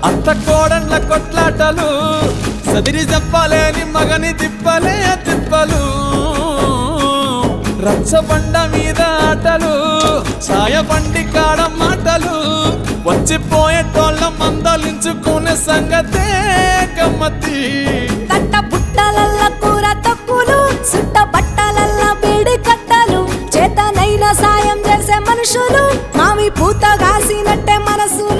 అత్త కోడళ్ళ కొట్లాటలు సదిరి చెప్పలేని మగని తిప్పలే తిప్పలు రచ్చబండ మీద ఆటలు ఛాయబండి కాడ మాటలు వచ్చిపోయేటోళ్ళ మందలించుకునే సంగతే గమ్మతి కట్ట బుట్టలల్ల కూర తక్కువలు సుట్ట బట్టలల్ల బీడి కట్టలు చేతనైన సాయం చేసే మనుషులు మామి పూత కాసినట్టే మనసులు